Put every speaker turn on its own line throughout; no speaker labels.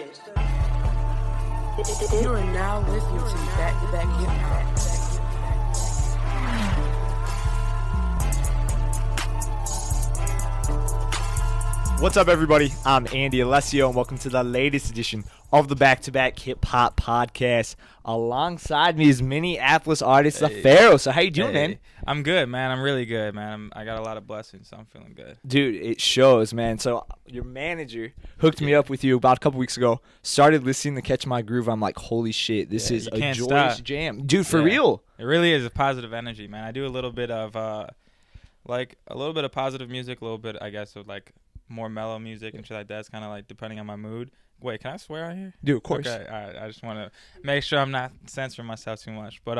You are now listening to Back to Back Hip Hop.
What's up, everybody? I'm Andy Alessio, and welcome to the latest edition of the Back to Back Hip Hop Podcast. Alongside me is Minneapolis artist, the Farrow. So how you doing, man?
I'm good, man. I'm really good, man. I got a lot of blessings, so I'm feeling good.
Dude, it shows, man. So your manager hooked me up with you about a couple weeks ago. Started listening to Catch My Groove. I'm like, holy shit, this is a joyous jam, dude. For real,
it really is a positive energy, man. I do a little bit of positive music, a little bit, I guess, of like more mellow music and shit like that. It's kind of like depending on my mood. Wait, can I swear out here?
Dude, of course.
Okay, all right. I just want to make sure I'm not censoring myself too much. But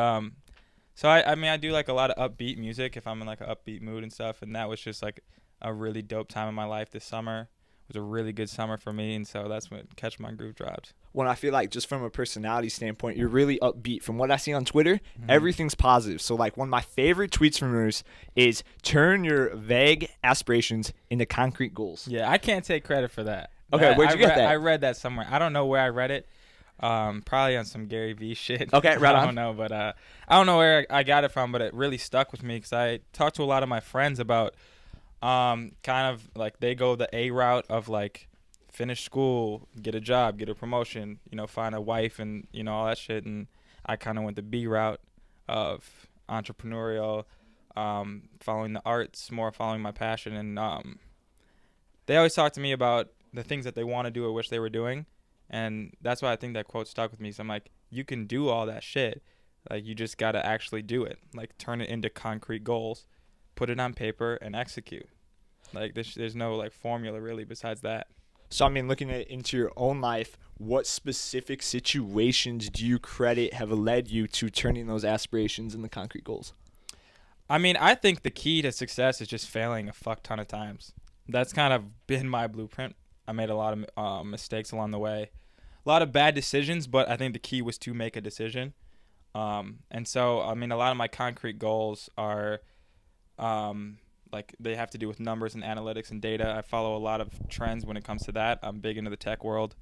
so I mean, I do like a lot of upbeat music if I'm in like an upbeat mood and stuff. And that was just like a really dope time in my life this summer. It was a really good summer for me, and so that's when Catch My Groove dropped.
When I feel like just from a personality standpoint, you're really upbeat. From what I see on Twitter, everything's positive. So like one of my favorite tweets from yours is turn your vague aspirations into concrete goals.
Yeah, I can't take credit for that.
Okay, where'd you get that?
I read that somewhere. I don't know where I read it. Probably on some Gary Vee shit.
Okay, right on.
I don't know, but I don't know where I got it from, but it really stuck with me because I talked to a lot of my friends about kind of like they go the A route of like finish school, get a job, get a promotion, find a wife and, all that shit. And I kind of went the B route of entrepreneurial, following the arts, more following my passion. And they always talk to me about the things that they want to do or wish they were doing. And that's why I think that quote stuck with me. So I'm like, you can do all that shit. Like, you just got to actually do it. Like, turn it into concrete goals, put it on paper, and execute. Like, there's no, like, formula really besides that.
So, I mean, looking into your own life, what specific situations do you credit have led you to turning those aspirations into concrete goals?
I mean, I think the key to success is just failing a fuck ton of times. That's kind of been my blueprint. I made a lot of mistakes along the way. A lot of bad decisions, but I think the key was to make a decision. And so, I mean, a lot of my concrete goals are like they have to do with numbers and analytics and data. I follow a lot of trends when it comes to that. I'm big into the tech world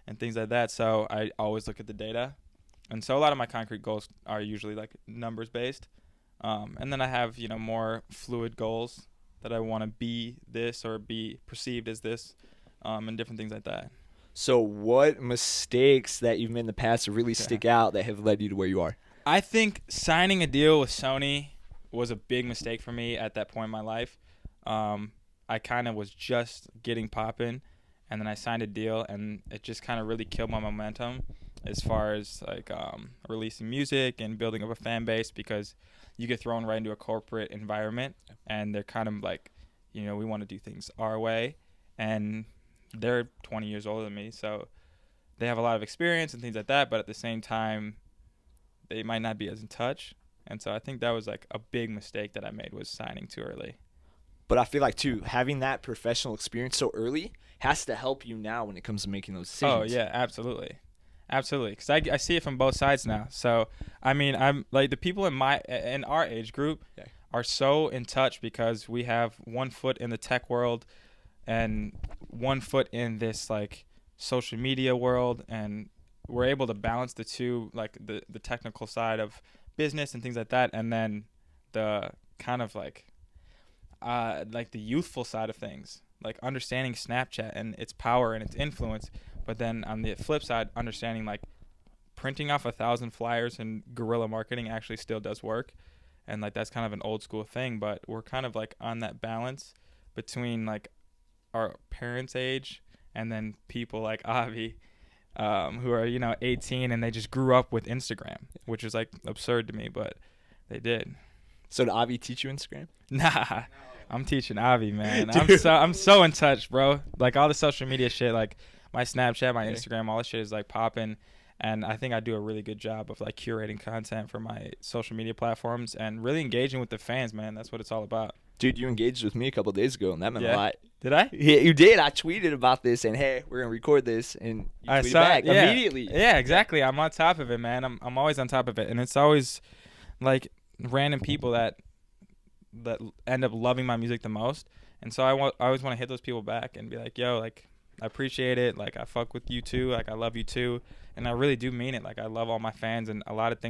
and things like that. So I always look at the data. And so a lot of my concrete goals are usually like numbers based. And then I have, more fluid goals that I want to be this or be perceived as this, and different things like that.
So what mistakes that you've made in the past really stick out that have led you to where you are?
I think signing a deal with Sony was a big mistake for me at that point in my life. I kind of was just getting popping, and then I signed a deal, and it just kind of really killed my momentum as far as like releasing music and building up a fan base, because you get thrown right into a corporate environment, and they're kind of like, we want to do things our way, and they're 20 years older than me, so they have a lot of experience and things like that, but at the same time, they might not be as in touch. And so I think that was like a big mistake that I made, was signing too early.
But I feel like, too, having that professional experience so early has to help you now when it comes to making those decisions.
Oh, yeah, absolutely. Absolutely. Because I see it from both sides now. So, I mean, I'm like the people in our age group are so in touch because we have one foot in the tech world and one foot in this like social media world. And we're able to balance the two, like the technical side of business and things like that, and then the kind of like the youthful side of things, like understanding Snapchat and its power and its influence. But then on the flip side, understanding like printing off 1,000 flyers and guerrilla marketing actually still does work, and like that's kind of an old school thing. But we're kind of like on that balance between like our parents' age and then people like Avi, who are 18 and they just grew up with Instagram, which is like absurd to me, but they did.
So did Avi teach you Instagram?
Nah, I'm teaching Avi, man. I'm so in touch, bro. Like all the social media shit, like my Snapchat, my Instagram, all this shit is like popping, and I think I do a really good job of like curating content for my social media platforms and really engaging with the fans, man. That's what it's all about.
Dude, you engaged with me a couple of days ago, and that meant a lot.
Did I?
Yeah, you did. I tweeted about this, and hey, we're gonna record this, and you tweeted back immediately.
Yeah, exactly. I'm on top of it, man. I'm always on top of it, and it's always like random people that end up loving my music the most, and so I always want to hit those people back and be like, yo, like I appreciate it. Like, I fuck with you too. Like, I love you too. And I really do mean it. Like, I love all my fans. And a lot of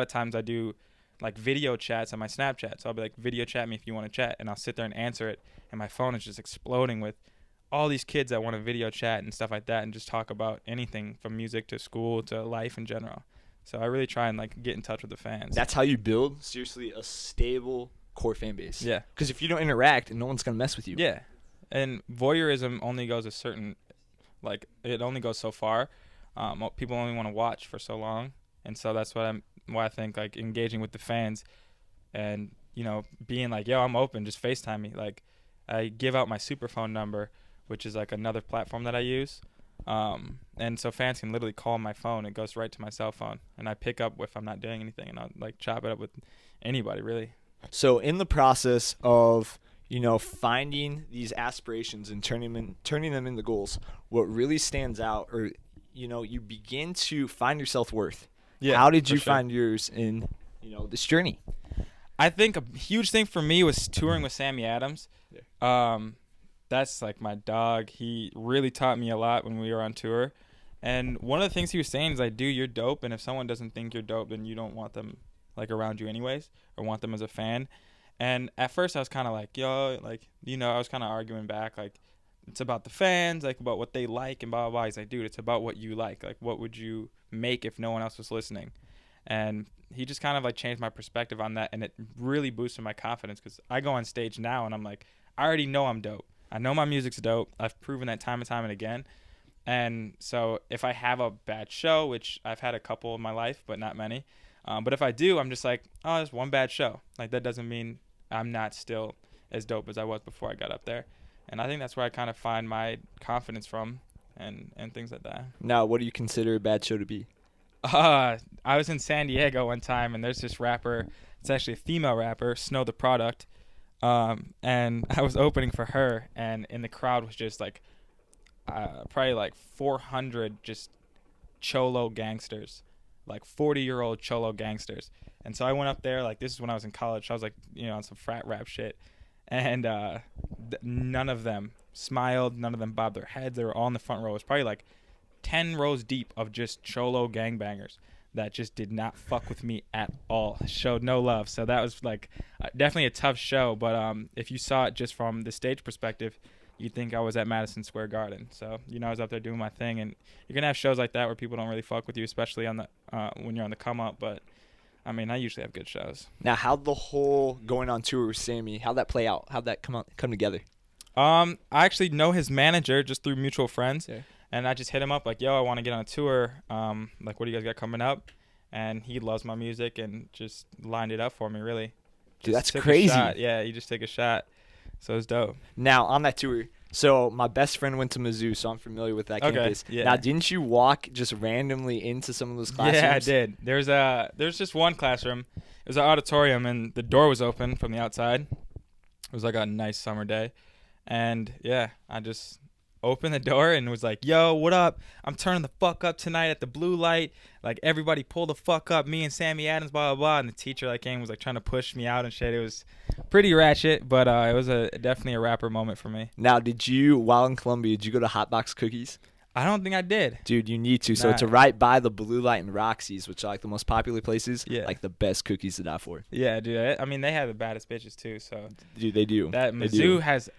times I do like video chats on my Snapchat. So I'll be like, video chat me if you want to chat. And I'll sit there and answer it. And my phone is just exploding with all these kids that want to video chat and stuff like that, and just talk about anything from music to school to life in general. So I really try and like get in touch with the fans.
That's how you build, seriously, a stable core fan base.
Yeah.
Because if you don't interact, no one's going to mess with you.
Yeah. And voyeurism only goes it only goes so far. People only want to watch for so long. And so that's why I think like engaging with the fans and, you know, being like, yo, I'm open, just FaceTime me. Like, I give out my Superphone number, which is like another platform that I use. And so fans can literally call my phone. It goes right to my cell phone. And I pick up if I'm not doing anything, and I'll like chop it up with anybody, really.
So in the process of, you know, finding these aspirations and turning them into goals, what really stands out, or, you know, you begin to find your self-worth.
Yeah.
How did you find yours in, you know, this journey?
I think a huge thing for me was touring with Sammy Adams. Yeah. That's like my dog. He really taught me a lot when we were on tour. And one of the things he was saying is like, dude, you're dope. And if someone doesn't think you're dope, then you don't want them like around you anyways, or want them as a fan. And at first I was kind of like, yo, like, you know, I was kind of arguing back. Like, it's about the fans, like about what they like and blah, blah, blah. He's like, dude, it's about what you like. Like, what would you make if no one else was listening? And he just kind of like changed my perspective on that. And it really boosted my confidence, because I go on stage now and I'm like, I already know I'm dope. I know my music's dope. I've proven that time and time and again. And so if I have a bad show, which I've had a couple in my life, but not many. But if I do, I'm just like, oh, it's one bad show. Like, that doesn't mean I'm not still as dope as I was before I got up there. And I think that's where I kind of find my confidence from, and things like that. Now,
what do you consider a bad show to be?
I was in San Diego one time, and there's this rapper. It's actually a female rapper, Snow the Product. And I was opening for her, and in the crowd was just like probably like 400 just cholo gangsters, like 40-year-old cholo gangsters. And so I went up there, like, this is when I was in college. I was like, you know, on some frat rap shit. And none of them smiled. None of them bobbed their heads. They were all in the front row. It was probably like 10 rows deep of just cholo gangbangers that just did not fuck with me at all. Showed no love. So that was like definitely a tough show. But if you saw it just from the stage perspective, you'd think I was at Madison Square Garden. So, you know, I was up there doing my thing. And you're going to have shows like that where people don't really fuck with you, especially on the when you're on the come up. But I mean, I usually have good shows.
Now, how'd the whole going on tour with Sammy, how'd that play out? How'd that come together?
I actually know his manager just through mutual friends.
Yeah.
And I just hit him up like, yo, I want to get on a tour. Like, what do you guys got coming up? And he loves my music and just lined it up for me, really.
Dude,
just
that's crazy.
Yeah, you just take a shot. So it was dope.
Now, on that tour, so my best friend went to Mizzou, so I'm familiar with that campus.
Yeah.
Now, didn't you walk just randomly into some of those classrooms?
Yeah, I did. There's just one classroom. It was an auditorium, and the door was open from the outside. It was like a nice summer day. And, yeah, I just opened the door and was like, yo, what up? I'm turning the fuck up tonight at the Blue Light. Like, everybody pull the fuck up. Me and Sammy Adams, blah, blah, blah. And the teacher that came was, like, trying to push me out and shit. It was pretty ratchet, but it was definitely a rapper moment for me.
Now, while in Columbia, did you go to Hotbox Cookies?
I don't think I did.
Dude, you need to. So
Nah.
to right by the Blue Light and Roxy's, which are like the most popular places,
Yeah.
like the best cookies to die for.
Yeah, dude. I mean, they have the baddest bitches, too, so.
Dude, they do.
That
They do.
Mizzou has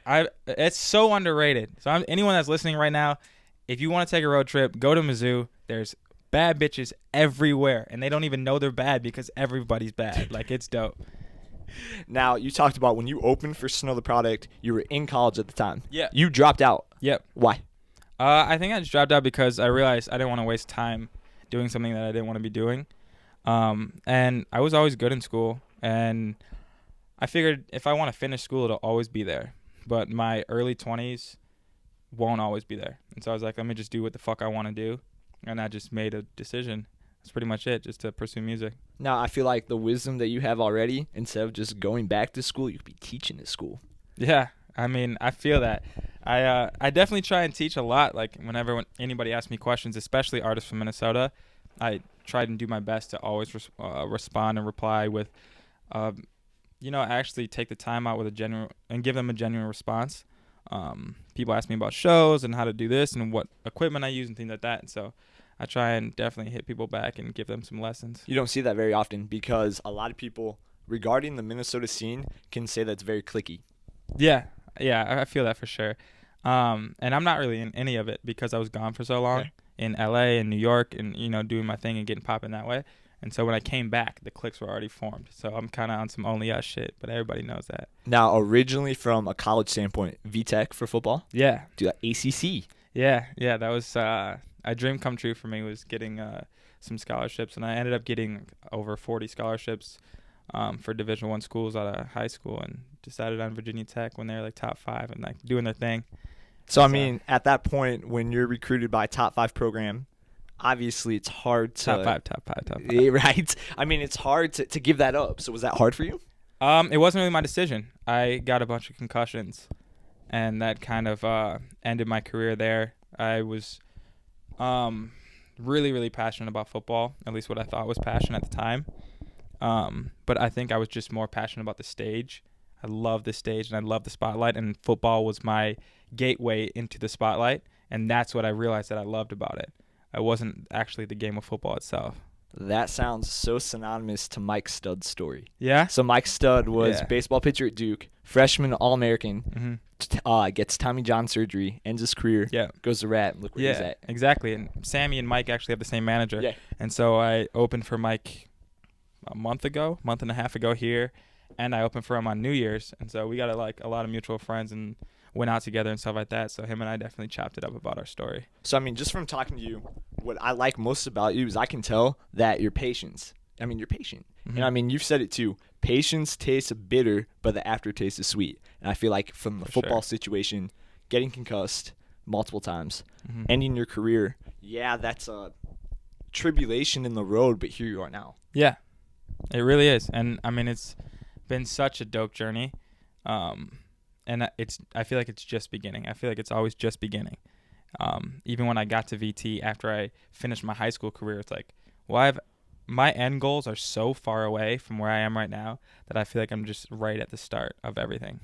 it's so underrated. So anyone that's listening right now, if you want to take a road trip, go to Mizzou. There's bad bitches everywhere, and they don't even know they're bad because everybody's bad. Like, it's dope.
Now, you talked about when you opened for Snow the Product, you were in college at the time.
Yeah.
You dropped out.
Yep.
Why?
I think I just dropped out because I realized I didn't want to waste time doing something that I didn't want to be doing. And I was always good in school, and I figured if I want to finish school, it'll always be there. But my early 20s won't always be there. And so I was like, let me just do what the fuck I want to do. And I just made a decision. That's pretty much it, just to pursue music.
Now, I feel like the wisdom that you have already, instead of just going back to school, you could be teaching at school.
Yeah, I mean, I feel that. I definitely try and teach a lot. Like, whenever anybody asks me questions, especially artists from Minnesota, I try and do my best to always respond and reply with, actually take the time out with a genuine and give them a genuine response. People ask me about shows and how to do this and what equipment I use and things like that. And so I try and definitely hit people back and give them some lessons.
You don't see that very often because a lot of people regarding the Minnesota scene can say that's very cliquey.
Yeah, I feel that for sure. And I'm not really in any of it because I was gone for so long in LA and New York and, doing my thing and getting popping that way. And so when I came back, the cliques were already formed. So I'm kind of on some only us shit, but everybody knows that.
Now, originally from a college standpoint, VTech for football?
Yeah.
Do that ACC?
Yeah, that was a dream come true for me, was getting some scholarships. And I ended up getting over 40 scholarships for Division I schools out of high school, and decided on Virginia Tech when they were like top 5 and like doing their thing.
So, I mean, at that point, when you're recruited by a top 5 program, obviously it's hard to
top five.
Right? I mean, it's hard to give that up. So was that hard for you?
It wasn't really my decision. I got a bunch of concussions, and that kind of ended my career there. I was really, really passionate about football, at least what I thought was passion at the time. But I think I was just more passionate about the stage. I love the stage and I love the spotlight, and football was my gateway into the spotlight, and that's what I realized that I loved about it. It wasn't actually the game of football itself.
That sounds so synonymous to Mike Stud's story.
Yeah?
So Mike Stud was baseball pitcher at Duke, freshman All-American, gets Tommy John surgery, ends his career, goes to Rat, and look where he's at.
Exactly. And Sammy and Mike actually have the same manager.
Yeah.
And so I opened for Mike a month and a half ago here, and I opened for him on New Year's. And so we got a lot of mutual friends and went out together and stuff like that. So him and I definitely chopped it up about our story.
So, I mean, just from talking to you, what I like most about you is I can tell that you're patient. I mean, you're patient. And, I mean, you've said it too. Patience tastes bitter, but the aftertaste is sweet. And I feel like from the football situation, getting concussed multiple times, ending your career, that's a tribulation in the road, but here you are now.
Yeah, it really is. And, I mean, it's been such a dope journey. And I feel like it's just beginning. I feel like it's always just beginning. Even when I got to VT after I finished my high school career, it's like, my end goals are so far away from where I am right now that I feel like I'm just right at the start of everything.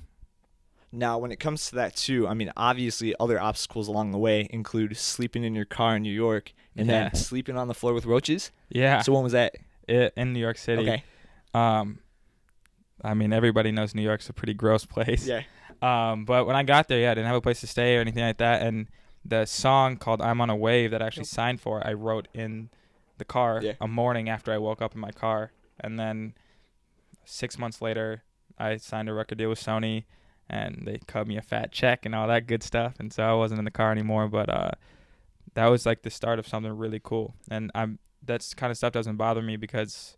Now, when it comes to that too, I mean, obviously other obstacles along the way include sleeping in your car in New York and then sleeping on the floor with roaches. Yeah. So when was that?
In New York City.
Okay.
I mean, everybody knows New York's a pretty gross place.
Yeah.
But when I got there, I didn't have a place to stay or anything like that. And the song called I'm on a Wave that I actually signed for, I wrote in the car a morning after I woke up in my car. And then 6 months later, I signed a record deal with Sony, and they cut me a fat check and all that good stuff. And so I wasn't in the car anymore. But that was like the start of something really cool. And that's kind of stuff doesn't bother me because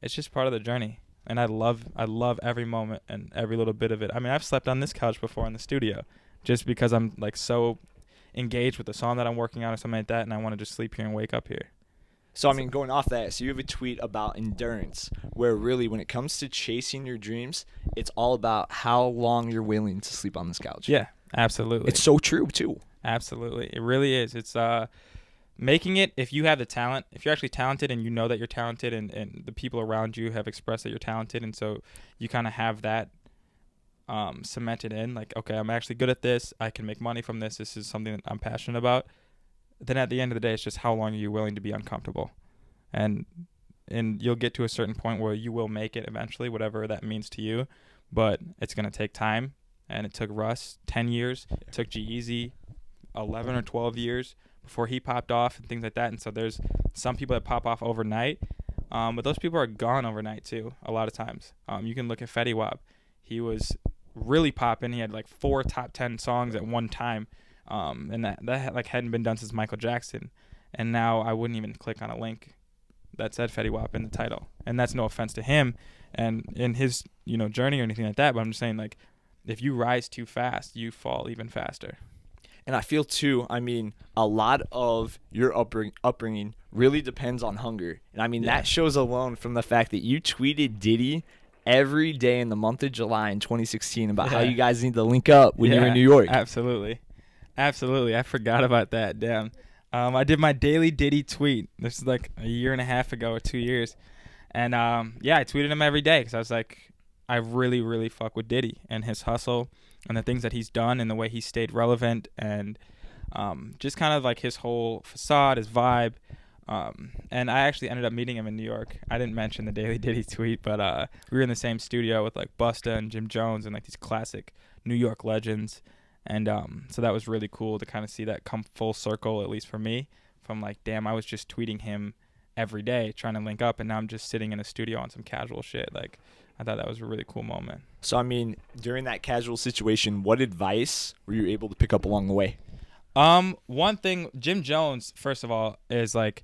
it's just part of the journey. And I love every moment and every little bit of it. I mean, I've slept on this couch before in the studio just because I'm like so engaged with the song that I'm working on or something like that, and I want to just sleep here and wake up here.
So, I mean, going off that, so you have a tweet about endurance where really when it comes to chasing your dreams, it's all about how long you're willing to sleep on this couch.
Yeah, absolutely.
It's so true, too.
Absolutely. It really is. It's making it, if you have the talent, if you're actually talented and you know that you're talented and the people around you have expressed that you're talented, and so you kind of have that cemented in, like, okay, I'm actually good at this, I can make money from this, this is something that I'm passionate about, then at the end of the day, it's just how long are you willing to be uncomfortable. And you'll get to a certain point where you will make it eventually, whatever that means to you, but it's going to take time, and it took Russ 10 years, it took G-Eazy 11 or 12 years before he popped off and things like that. And so there's some people that pop off overnight, but those people are gone overnight too a lot of times. You can look at Fetty Wap. He was really popping. He had like 4 top 10 songs at one time, and that like hadn't been done since Michael Jackson. And now I wouldn't even click on a link that said Fetty Wap in the title. And that's no offense to him and in his journey or anything like that, but I'm just saying, like, if you rise too fast, you fall even faster.
And I feel, too, I mean, a lot of your upbringing really depends on hunger. And, I mean, that shows alone from the fact that you tweeted Diddy every day in the month of July in 2016 about how you guys need to link up when you're in New York.
Absolutely. I forgot about that. Damn. I did my daily Diddy tweet. This is like a year and a half ago or 2 years. And, I tweeted him every day because I was like, I really, really fuck with Diddy and his hustle and the things that he's done and the way he stayed relevant, and just kind of like his whole facade, his vibe. And I actually ended up meeting him in New York. I didn't mention the Daily Diddy tweet, but we were in the same studio with like Busta and Jim Jones and like these classic New York legends. And so that was really cool to kind of see that come full circle, at least for me, from like, damn, I was just tweeting him every day trying to link up, and now I'm just sitting in a studio on some casual shit. Like, I thought that was a really cool moment.
So, I mean, during that casual situation, what advice were you able to pick up along the way?
One thing, Jim Jones, first of all, is like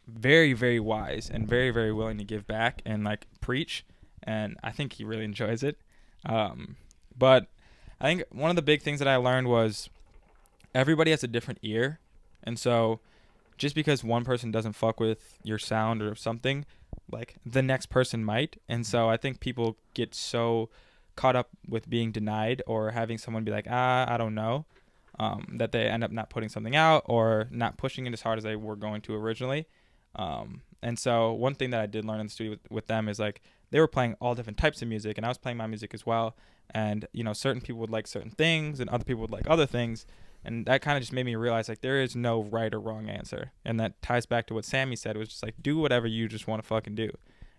very, very wise and very, very willing to give back and like preach, and I think he really enjoys it. But I think one of the big things that I learned was everybody has a different ear, and so just because one person doesn't fuck with your sound or something, like the next person might. And so I think people get so caught up with being denied or having someone be like, I don't know, that they end up not putting something out or not pushing it as hard as they were going to originally. And so one thing that I did learn in the studio with them is like they were playing all different types of music, and I was playing my music as well. And, you know, certain people would like certain things and other people would like other things. And that kind of just made me realize, like, there is no right or wrong answer. And that ties back to what Sammy said. It was just like, do whatever you just want to fucking do.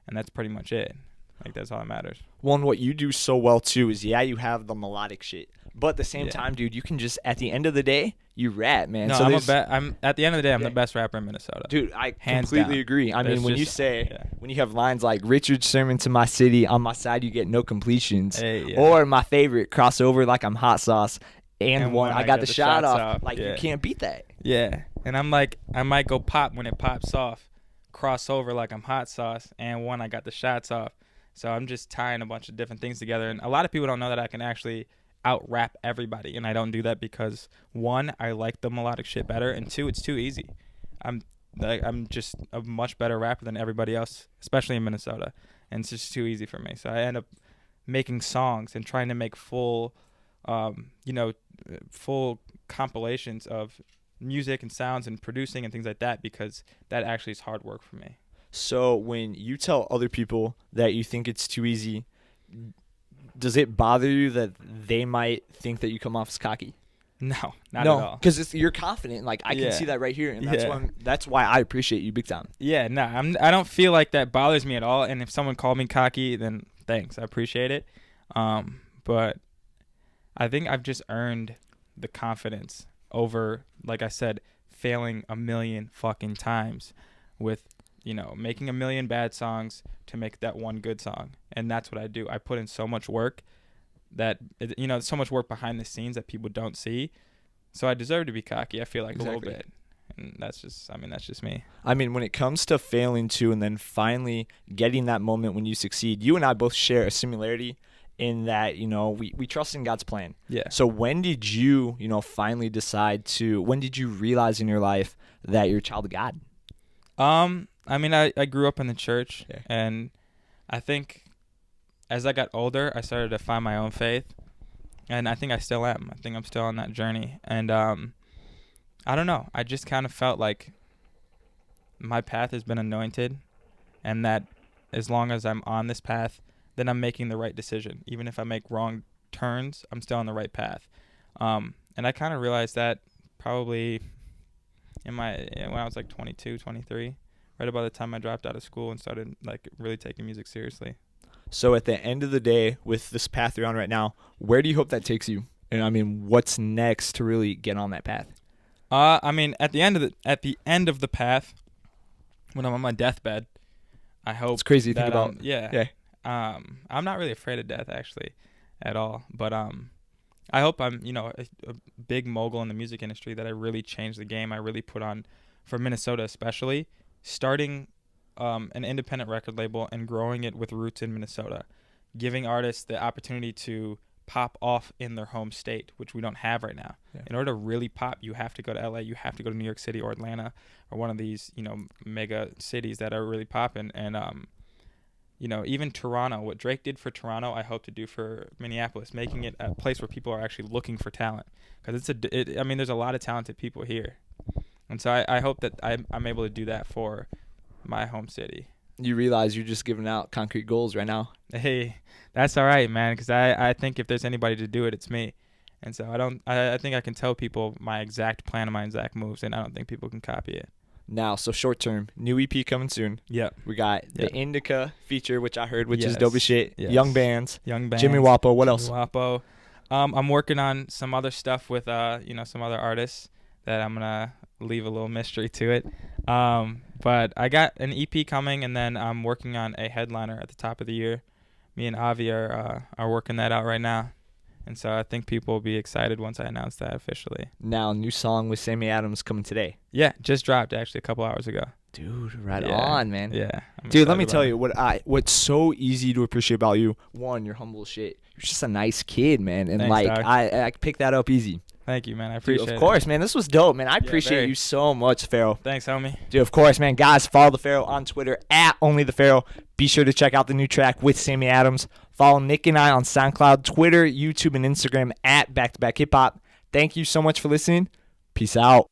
And that's pretty much it. Like, that's all that matters.
Well, and what you do so well, too, is, yeah, you have the melodic shit. But at the same time, dude, you can just, at the end of the day, you rap, man.
No,
so
I'm at the end of the day, I'm the best rapper in Minnesota.
Dude, I
Hands
completely
down.
agree. I mean, when
just,
when you have lines like, Richard's sermon to my city, on my side you get no completions.
Hey,
Or my favorite, crossover like I'm hot sauce. And one, I got the shot off. Like, you can't beat that.
Yeah. And I'm like, I might go pop when it pops off. Crossover like I'm hot sauce. And one, I got the shots off. So I'm just tying a bunch of different things together. And a lot of people don't know that I can actually out-rap everybody. And I don't do that because, one, I like the melodic shit better. And two, it's too easy. I'm just a much better rapper than everybody else, especially in Minnesota. And it's just too easy for me. So I end up making songs and trying to make full compilations of music and sounds and producing and things like that, because that actually is hard work for me.
So when you tell other people that you think it's too easy, does it bother you that they might think that you come off as cocky?
No, not at all.
Because you're confident. Like, I can see that right here, and that's why I appreciate you big time.
Yeah, no, I don't feel like that bothers me at all. And if someone called me cocky, then thanks, I appreciate it. But I think I've just earned the confidence over, like I said, failing a million fucking times with, you know, making a million bad songs to make that one good song. And that's what I do. I put in so much work that, you know, so much work behind the scenes that people don't see. So I deserve to be cocky, I feel like, a little bit. And that's just me. I mean,
when it comes to failing too, and then finally getting that moment when you succeed, you and I both share a similarity in that, you know, we trust in God's plan.
Yeah.
So when did you, you know, finally decide to, when did you realize in your life that you're a child of God?
I mean, I grew up in the church, and I think as I got older, I started to find my own faith, and I think I still am. I think I'm still on that journey, and I don't know. I just kind of felt like my path has been anointed, and that as long as I'm on this path, then I'm making the right decision. Even if I make wrong turns, I'm still on the right path. And I kind of realized that probably when I was like 22, 23, right about the time I dropped out of school and started like really taking music seriously.
So at the end of the day, with this path you're on right now, where do you hope that takes you? And I mean, what's next to really get on that path?
I mean, at the end of the path, when I'm on my deathbed, I hope
it's crazy to think about.
I'm not really afraid of death actually, at all. But I hope I'm, you know, a big mogul in the music industry, that I really changed the game. I really put on, for Minnesota especially, starting an independent record label and growing it with roots in Minnesota, giving artists the opportunity to pop off in their home state, which we don't have right now. Yeah. In order to really pop, you have to go to LA, you have to go to New York City or Atlanta or one of these, you know, mega cities that are really popping. And you know, even Toronto, what Drake did for Toronto, I hope to do for Minneapolis, making it a place where people are actually looking for talent. Because I mean, there's a lot of talented people here. And so I hope that I'm able to do that for my home city.
You realize you're just giving out concrete goals right now.
Hey, that's all right, man, because I think if there's anybody to do it, it's me. And so I think I can tell people my exact plan and my exact moves, and I don't think people can copy it.
Now, so short term, new EP coming soon.
Yep.
We got the
Yep.
Indica feature, which I heard, which is
Yes.
dope as shit.
Yes.
Young bands.
Jimmy
Wapo. What else?
Wapo. I'm working on some other stuff with some other artists that I'm gonna leave a little mystery to it. But I got an EP coming, and then I'm working on a headliner at the top of the year. Me and Avi are working that out right now. And so I think people will be excited once I announce that officially.
Now, new song with Sammy Adams coming today.
Yeah, just dropped actually a couple hours ago.
Dude, right
Yeah.
on, man.
Yeah.
Dude, let me tell you what's so easy to appreciate about you. One, you're humble as shit. You're just a nice kid, man. And
Thanks, dog.
I pick that up easy.
Thank you, man. I
Dude,
appreciate it.
of course, man. This was dope, man. I appreciate
very.
you so much, Farrow.
Thanks, homie.
Dude, of course, man. Guys, follow the Farrow on Twitter at @OnlyTheFarrow. Be sure to check out the new track with Sammy Adams. Follow Nick and I on SoundCloud, Twitter, YouTube, and Instagram at BackToBackHipHop. Thank you so much for listening. Peace out.